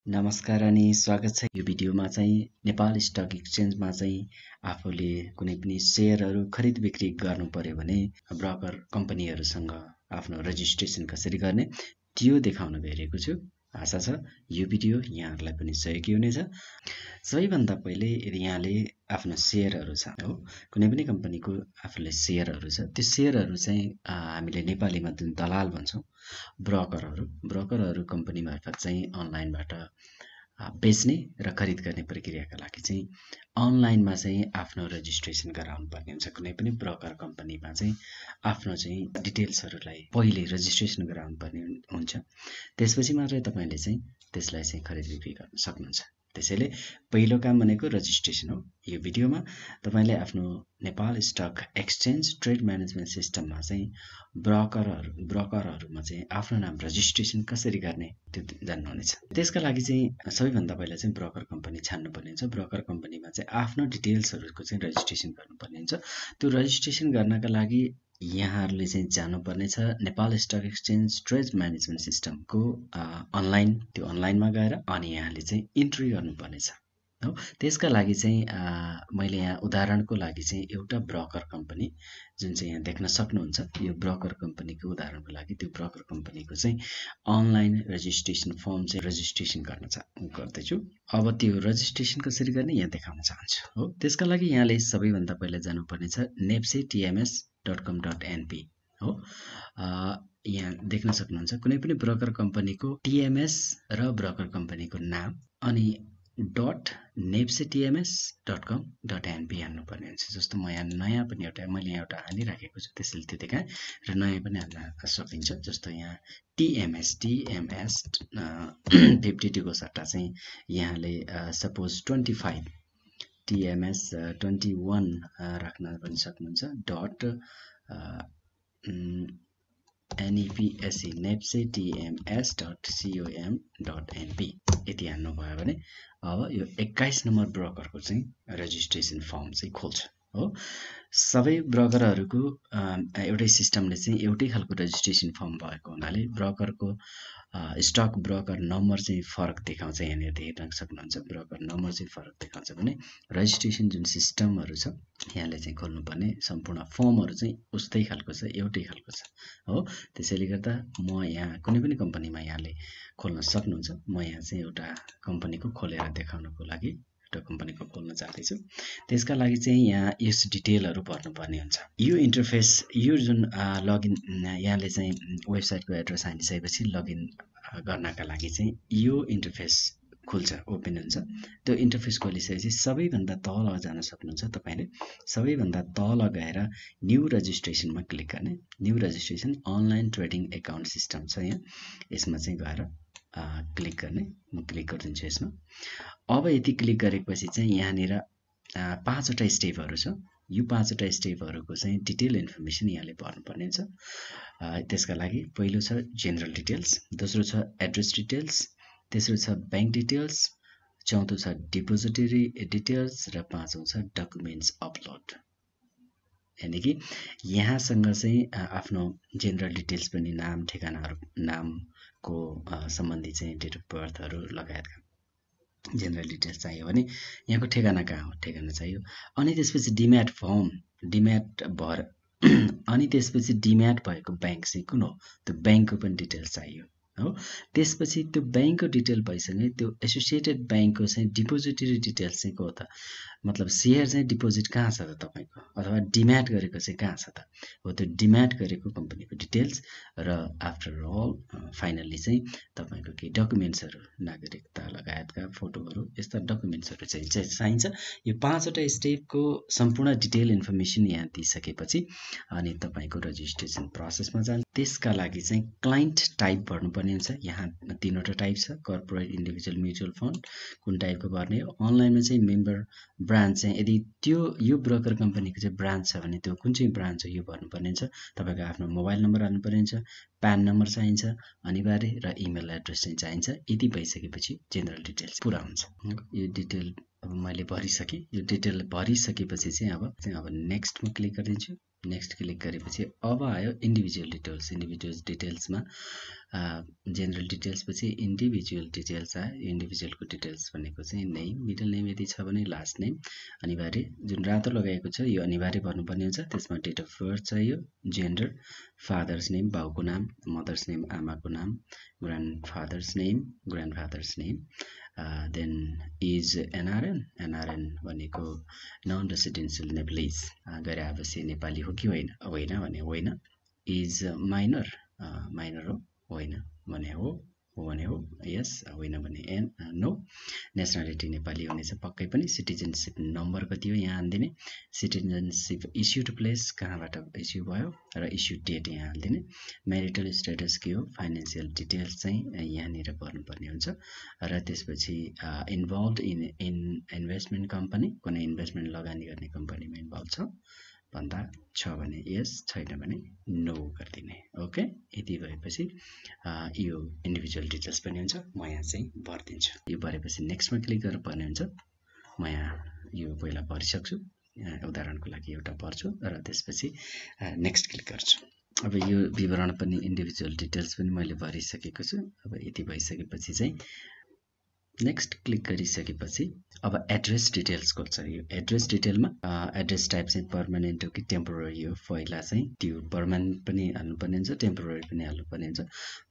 नमस्कार अनि स्वागत छ। यो भिडियोमा चाहिँ नेपाल स्टक एक्सचेन्जमा चाहिँ आफूले कुनै पनि सेयरहरू खरिद बिक्री गर्नु पर्यो भने ब्रोकर कम्पनीहरूसँग आफ्नो रजिस्ट्रेसन कसरी गर्ने त्यो देखाउन गइरहेको छु। आशा छ यो भिडियो यहाँहरूलाई पनि सहयोगी हुनेछ। सबैभन्दा पहिले यदि यहाँले आफ्नो सेयरहरू छ हो कुनै पनि कम्पनीको आफूले सेयरहरू छ, त्यो सेयरहरू चाहिँ हामीले नेपालीमा जुन दलाल भन्छौँ ब्रोकरहरू कम्पनी मार्फत चाहिँ अनलाइनबाट बेच्ने र खरिद गर्ने प्रक्रियाका लागि चाहिँ अनलाइनमा चाहिँ आफ्नो रजिस्ट्रेसन गराउनु पर्ने हुन्छ। कुनै पनि ब्रोकर कम्पनीमा चाहिँ आफ्नो चाहिँ डिटेल्सहरूलाई पहिले रजिस्ट्रेसन गराउनु पर्ने हुन्छ। त्यसपछि मात्रै तपाईँले चाहिँ त्यसलाई चाहिँ खरिद बिक्री गर्न सक्नुहुन्छ। त्यसैले पहिलो काम भनेको रजिस्ट्रेसन हो। यो भिडियोमा तपाईँले आफ्नो Nepal stock exchange trade management सिस्टममा चाहिँ ब्रोकरहरूमा चाहिँ आफ्नो नाम रजिस्ट्रेसन कसरी गर्ने त्यो जान्नुहुनेछ। त्यसका लागि चाहिँ सबैभन्दा पहिला चाहिँ ब्रोकर कम्पनी छान्नुपर्ने हुन्छ। ब्रोकर कम्पनीमा चाहिँ आफ्नो डिटेल्सहरूको चाहिँ रजिस्ट्रेसन गर्नुपर्ने हुन्छ। त्यो रजिस्ट्रेसन गर्नका लागि यहाँहरूले चाहिँ जानुपर्ने छ Nepal stock exchange trade management सिस्टमको अनलाइन, त्यो अनलाइनमा गएर अनि यहाँले चाहिँ इन्ट्री गर्नुपर्ने छ हो। त्यसका लागि चाहिँ मैले यहाँ उदाहरणको लागि चाहिँ एउटा ब्रोकर कम्पनी जुन चाहिँ यहाँ देख्न सक्नुहुन्छ, यो ब्रोकर कम्पनीको उदाहरणको लागि त्यो ब्रोकर कम्पनीको चाहिँ अनलाइन रजिस्ट्रेसन फर्म चाहिँ रजिस्ट्रेसन गर्दैछु। अब त्यो रजिस्ट्रेसन कसरी गर्ने यहाँ देखाउन चाहन्छु हो। त्यसका लागि यहाँले सबैभन्दा पहिला जानुपर्ने छ nepsetms.com.np हो। यहाँ देख्न सक्नुहुन्छ कुनै पनि ब्रोकर कम्पनीको टिएमएस र ब्रोकर कम्पनीको नाम अनि .nepsetms.com.np हाल्नुपर्ने हुन्छ। जस्तो म यहाँ नयाँ पनि मैले यहाँ एउटा हालिराखेको छु, त्यसैले त्यो देखाएँ र नयाँ पनि हाल्न सकिन्छ। जस्तो यहाँ TMS 52 को सट्टा चाहिँ यहाँले सपोज 25 TMS 21 राख्न पनि सक्नुहुन्छ। .nepse nepsetms.com.np यति हाल्नुभयो भने अब यो 21 नम्बर ब्रोकरको चाहिँ रजिस्ट्रेसन फर्म चाहिँ खोल्छ हो। सबै ब्रोकरहरूको एउटै सिस्टमले चाहिँ एउटै खालको रजिस्ट्रेसन फर्म भएको हुनाले ब्रोकरको स्टक ब्रोकर नम्बर चाहिँ फरक देखाउँछ। यहाँनिर देख्न सक्नुहुन्छ ब्रोकर नम्बर चाहिँ फरक देखाउँछ भने रजिस्ट्रेसन जुन सिस्टमहरू छ यहाँले चाहिँ खोल्नुपर्ने सम्पूर्ण फर्महरू चाहिँ उस्तै खालको छ, एउटै खालको छ हो। त्यसैले गर्दा म यहाँ कुनै पनि कम्पनीमा यहाँले खोल्न सक्नुहुन्छ। म यहाँ चाहिँ एउटा कम्पनीको खोलेर देखाउनको लागि एउटा कम्पनीको खोल्न चाहदैछु। त्यसका लागि चाहिँ यहाँ यस डिटेलहरू भर्नुपर्ने हुन्छ। यो इन्टरफेस, यो जुन लगइन यहाँले चाहिँ वेबसाइटको एड्रेस हालिसकेपछि लगइन गर्नका लागि चाहिँ यो इन्टरफेस खुल्छ, ओपन हुन्छ। त्यो इन्टरफेस खोलिसकेपछि सबैभन्दा तल जान सक्नुहुन्छ तपाईँले। सबैभन्दा तल गएर न्यू रजिस्ट्रेसनमा क्लिक गर्ने। New registration online trading account system छ यहाँ, यसमा चाहिँ गएर क्लिक गर्ने। म क्लिक गरिदिन्छु यसमा। अब यति क्लिक गरेपछि चाहिँ यहाँनिर 5वटा स्टेपहरू छ। यो 5वटा स्टेपहरूको चाहिँ डिटेल इन्फर्मेसन यहाँले भर्नुपर्ने हुन्छ। त्यसका लागि पहिलो छ जेनरल डिटेल्स, दोस्रो छ एड्रेस डिटेल्स, तेस्रो छ ब्याङ्क डिटेल्स, चौथो छ डिपोजिटरी डिटेल्स र पाँचौँ छ डकुमेन्ट्स अपलोड। यानि कि यहाँसँग चाहिँ आफ्नो जेनरल डिटेल्स पनि नाम, ठेगानाहरू, नामको सम्बन्धी चाहिँ डेट अफ बर्थहरू लगायतका जेनरल डिटेल्स चाहियो भने यहाँको ठेगाना कहाँ हो, ठेगाना चाहियो। अनि त्यसपछि डिम्याट फर्म, अनि त्यसपछि डिम्याट भएको ब्याङ्क चाहिँ कुन हो त्यो ब्याङ्कको पनि डिटेल्स चाहियो हो। त्यसपछि त्यो ब्याङ्कको डिटेल भइसँगै त्यो एसोसिएटेड ब्याङ्कको चाहिँ डिपोजिटरी डिटेल्स चाहिँ को हो त, मतलब सेयर चाहिँ डिपोजिट कहाँ छ त तपाईँको, अथवा डिम्याट गरेको चाहिँ कहाँ छ त हो, त्यो डिम्याट गरेको कम्पनीको डिटेल्स। र आफ्टर अल फाइनल्ली चाहिँ तपाईँको केही डकुमेन्ट्सहरू, नागरिकता लगायतका फोटोहरू, यस्ता डकुमेन्ट्सहरू चाहिँ चाहिन्छ। यो 5वटा स्टेपको सम्पूर्ण डिटेल इन्फर्मेसन यहाँ दिइसकेपछि अनि तपाईँको रजिस्ट्रेसन प्रोसेसमा जान्छ। त्यसका लागि चाहिँ क्लाइन्ट टाइप भर्नुपर्ने हुन्छ। यहाँ 3वटा टाइप छ, कर्पोरेट, इन्डिभिजुअल, म्युचुअल फन्ड, कुन टाइपको भर्ने हो। अनलाइनमा चाहिँ मेम्बर ब्रान्च चाहिँ यदि त्यो यो ब्रोकर कम्पनीको चाहिँ ब्रान्च छ भने त्यो कुन चाहिँ ब्रान्च हो यो भर्नुपर्ने हुन्छ। तपाईँको आफ्नो मोबाइल नम्बर हाल्नुपर्ने हुन्छ, प्यान नम्बर चाहिन्छ अनिवार्य र इमेल एड्रेस चाहिँ चाहिन्छ। यति भइसकेपछि जेनरल डिटेल्स पुरा हुन्छ। यो डिटेल अब मैले भरिसकेँ। यो डिटेल भरिसकेपछि चाहिँ अब नेक्स्टमा क्लिक गरिदिन्छु। नेक्स्ट क्लिक गरेपछि अब आयो इन्डिभिजुअल डिटेल्समा जेनरल डिटेल्स पछि इन्डिभिजुअल डिटेल्स आयो। इन्डिभिजुअलको डिटेल्स भनेको चाहिँ नेम, मिडल नेम यदि छ भने लास्ट नेम अनिवार्य, जुन रातो लगाएको छ यो अनिवार्य भर्नुपर्ने हुन्छ। त्यसमा डेट अफ बर्थ चाहियो, जेन्डर, फादर्स नेम बाउको नाम, मदर्स नेम आमाको नाम, grandfathers name, then is NRN भनेको नन रेसिडेन्सियल नेप्लिज, गैर आवासीय नेपाली हो कि होइन, भने होइन। इज माइनर हो, होइन भने हो भने हो, यस, होइन भने नो। नेसनालिटी नेपाली हुनेछ पक्कै पनि। सिटिजनसिप नम्बर कति हो यहाँ हालिदिने। सिटिजनसिप इस्युड प्लेस कहाँबाट इस्यु भयो र इस्यु डेट यहाँ हालिदिने। म्यारिटल स्टेटस के हो, फाइनेन्सियल डिटेल्स चाहिँ यहाँनिर भर्नुपर्ने हुन्छ। र त्यसपछि इन्भल्भ इन इन्भेस्टमेन्ट कम्पनी, कुनै इन्भेस्टमेन्ट लगानी गर्ने कम्पनीमा इन्भल्भ छ भन्दा छ भने यस, छैन भने नो गरिदिने। ओके, यति भएपछि यो इन्डिभिजुअल डिटेल्स पनि हुन्छ। म यहाँ चाहिँ भरिदिन्छु। यो भरेपछि नेक्स्टमा क्लिक गरेर पर्ने हुन्छ। म यहाँ यो पहिला भरिसक्छु, उदाहरणको लागि एउटा भर्छु र त्यसपछि नेक्स्ट क्लिक गर्छु। अब यो विवरण पनि इन्डिभिजुअल डिटेल्स पनि मैले भरिसकेको छु। अब यति भइसकेपछि चाहिँ नेक्स्ट क्लिक गरिसकेपछि अब एड्रेस डिटेल्स खोल्छ। यो एड्रेस डिटेलमा एड्रेस टाइप चाहिँ पर्मानेन्ट हो कि टेम्पोररी हो, पहिला चाहिँ त्यो पर्मानेन्ट पनि हाल्नुपर्ने हुन्छ, टेम्पोररी पनि हाल्नुपर्ने हुन्छ।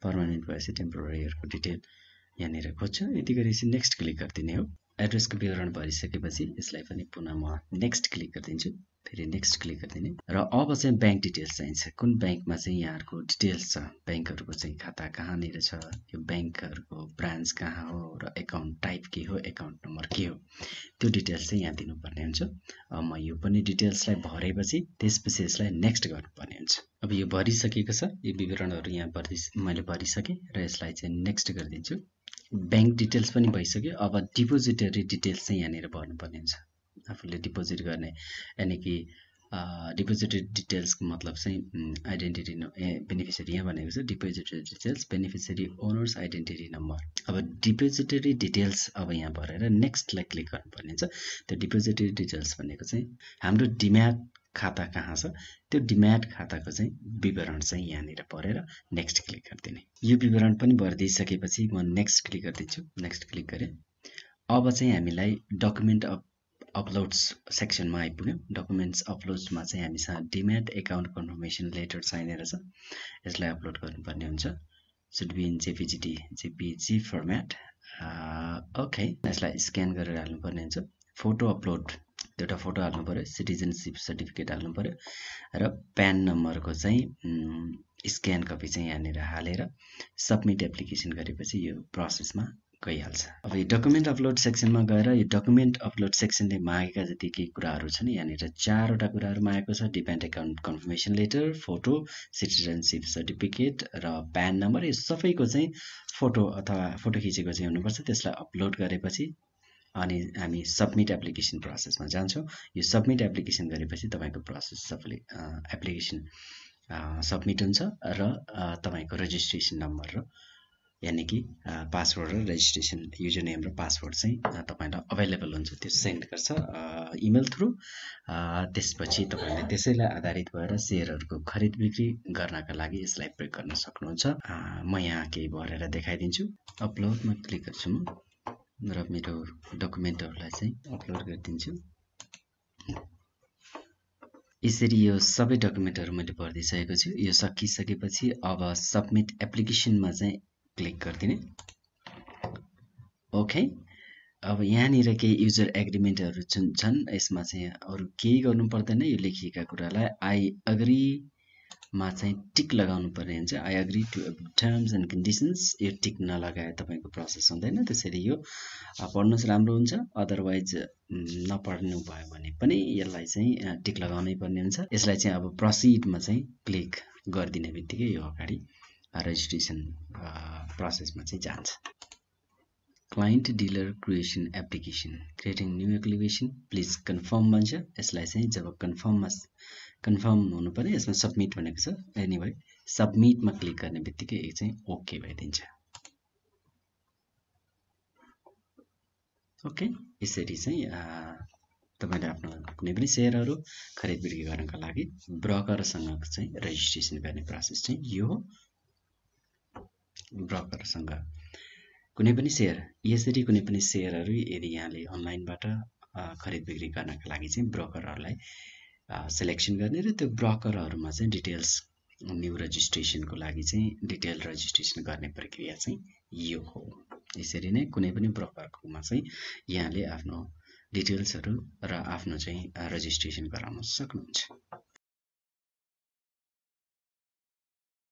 पर्मानेन्ट भएपछि टेम्पोररीहरूको डिटेल यहाँनिर खोज्छ। यति गरेपछि नेक्स्ट क्लिक गरिदिने हो। एड्रेसको विवरण भरिसकेपछि यसलाई पनि पुनः म नेक्स्ट क्लिक गरिदिन्छु, फेरि नेक्स्ट क्लिक गरिदिने। र अब चाहिँ ब्याङ्क डिटेल्स चाहिन्छ। कुन ब्याङ्कमा चाहिँ यहाँहरूको डिटेल्स छ, ब्याङ्कहरूको चाहिँ खाता कहाँनिर छ, यो ब्याङ्कहरूको ब्रान्च कहाँ हो र एकाउन्ट टाइप के हो, एकाउन्ट नम्बर के हो, त्यो डिटेल्स चाहिँ यहाँ दिनुपर्ने हुन्छ। म यो पनि डिटेल्सलाई भरेपछि त्यसपछि यसलाई नेक्स्ट गर्नुपर्ने हुन्छ। अब यो भरिसकेको छ, यो विवरणहरू यहाँ मैले भरिसकेँ र यसलाई चाहिँ नेक्स्ट गरिदिन्छु। ब्याङ्क डिटेल्स पनि भइसक्यो। अब डिपोजिटरी डिटेल्स चाहिँ यहाँनिर भर्नुपर्ने हुन्छ। आफूले डिपोजिट गर्ने, यानि कि डिपोजिटरी डिटेल्सको मतलब चाहिँ आइडेन्टिटी बेनिफिसियरी यहाँ भनेको छ depository details, beneficiary owners identity number. अब डिपोजिटरी डिटेल्स अब यहाँ भरेर नेक्स्टलाई क्लिक गर्नुपर्ने हुन्छ। त्यो डिपोजिटरी डिटेल्स भनेको चाहिँ हाम्रो डिम्याट खाता कहाँ छ, त्यो डिम्याट खाताको चाहिँ विवरण चाहिँ यहाँनिर भरेर नेक्स्ट क्लिक गरिदिने। यो विवरण पनि भरिदिइसकेपछि म नेक्स्ट क्लिक गरिदिन्छु। नेक्स्ट क्लिक गरेँ। अब चाहिँ हामीलाई डकुमेन्ट अपलोड्स सेक्सनमा आइपुग्यो। डकुमेन्ट्स अपलोड्समा चाहिँ हामीसँग डिम्याट एकाउन्ट कन्फर्मेसन लेटर चाहिने रहेछ। यसलाई अपलोड गर्नुपर्ने हुन्छ। Should be in JPG format. Okay, यसलाई स्क्यान गरेर हाल्नुपर्ने हुन्छ। फोटो अपलोड, एउटा फोटो हाल्नु पर्यो, सिटिजनसिप सर्टिफिकेट हाल्नु पर्यो र प्यान नम्बरको चाहिँ स्क्यान कपी चाहिँ यहाँनिर हालेर सबमिट एप्लिकेसन गरेपछि यो प्रोसेसमा गइहाल्छ। अब यो डकुमेन्ट अपलोड सेक्सनमा गएर यो डकुमेन्ट अपलोड सेक्सनले मागेका जति केही कुराहरू छन् यहाँनिर 4वटा कुराहरू मागेको छ। डिपेन्ड account confirmation letter, photo, citizenship certificate र प्यान नम्बर। यो सबैको चाहिँ फोटो अथवा फोटो खिचेको चाहिँ हुनुपर्छ। त्यसलाई अपलोड गरेपछि अनि हामी सबमिट एप्लिकेसन प्रोसेसमा जान्छौँ। यो सबमिट एप्लिकेसन गरेपछि तपाईँको प्रोसेस सबैले एप्लिकेसन सबमिट हुन्छ र तपाईँको रेजिस्ट्रेसन नम्बर र यानि कि पासवर्ड र रेजिस्ट्रेसन युजर नेम र पासवर्ड चाहिँ तपाईँलाई अभाइलेबल हुन्छ। त्यो सेन्ड गर्छ इमेल थ्रु। त्यसपछि तपाईँले त्यसैलाई आधारित भएर सेयरहरूको खरिद बिक्री गर्नका लागि यसलाई प्रयोग गर्न सक्नुहुन्छ। म यहाँ केही भरेर देखाइदिन्छु। अपलोडमा क्लिक गर्छु म र मेरो डकुमेन्टहरूलाई चाहिँ अपलोड गरिदिन्छु। यसरी यो सबै डकुमेन्टहरू मैले भरिदिइसकेको छु। यो सकिसकेपछि अब सबमिट एप्लिकेसनमा चाहिँ क्लिक गरिदिने। ओके, अब यहाँनिर केही युजर एग्रिमेन्टहरू छन्। यसमा चाहिँ अरू केही गर्नु पर्दैन। यो लेखिएका कुरालाई आई अग्री मा चाहिँ टिक लगाउनु पर्ने हुन्छ। I agree to terms and conditions. यो टिक नलगाए तपाईँको प्रोसेस हुँदैन। त्यसरी यो पढ्नुहोस्, राम्रो हुन्छ। अदरवाइज नपढ्नु भयो भने पनि यसलाई चाहिँ टिक लगाउनै पर्ने हुन्छ। यसलाई चाहिँ अब प्रोसिडमा चाहिँ क्लिक गरिदिने बित्तिकै यो अगाडि रेजिस्ट्रेसन प्रोसेसमा चाहिँ जान्छ। Client dealer creation application, creating new application, please confirm भन्छ। यसलाई चाहिँ जब कन्फर्म हुनु पर्यो। यसमा सबमिट भनेको छ। एनीवे सबमिटमा क्लिक गर्ने बित्तिकै यो चाहिँ ओके भइदिन्छ। ओके, यसरी चाहिँ तपाईले आफ्नो कुनै पनि सेयरहरू खरिद बिक्री गर्नका लागि ब्रोकरसँग चाहिँ रेजिस्ट्रेसन गर्ने प्रोसेस चाहिँ यो हो। ब्रोकरसँग कुनै पनि सेयर यसरी कुनै पनि सेयरहरू यदि यहाँले अनलाइनबाट खरिद बिक्री गर्नका लागि चाहिँ ब्रोकरहरूलाई सिलेक्सन गर्ने र त्यो ब्रोकरहरूमा चाहिँ डिटेल्स न्यू रेजिस्ट्रेसनको लागि चाहिँ डिटेल रेजिस्ट्रेसन गर्ने प्रक्रिया चाहिँ यो हो। यसरी नै कुनै पनि ब्रोकरकोमा चाहिँ यहाँले आफ्नो डिटेल्सहरू र आफ्नो चाहिँ रेजिस्ट्रेसन गराउन सक्नुहुन्छ।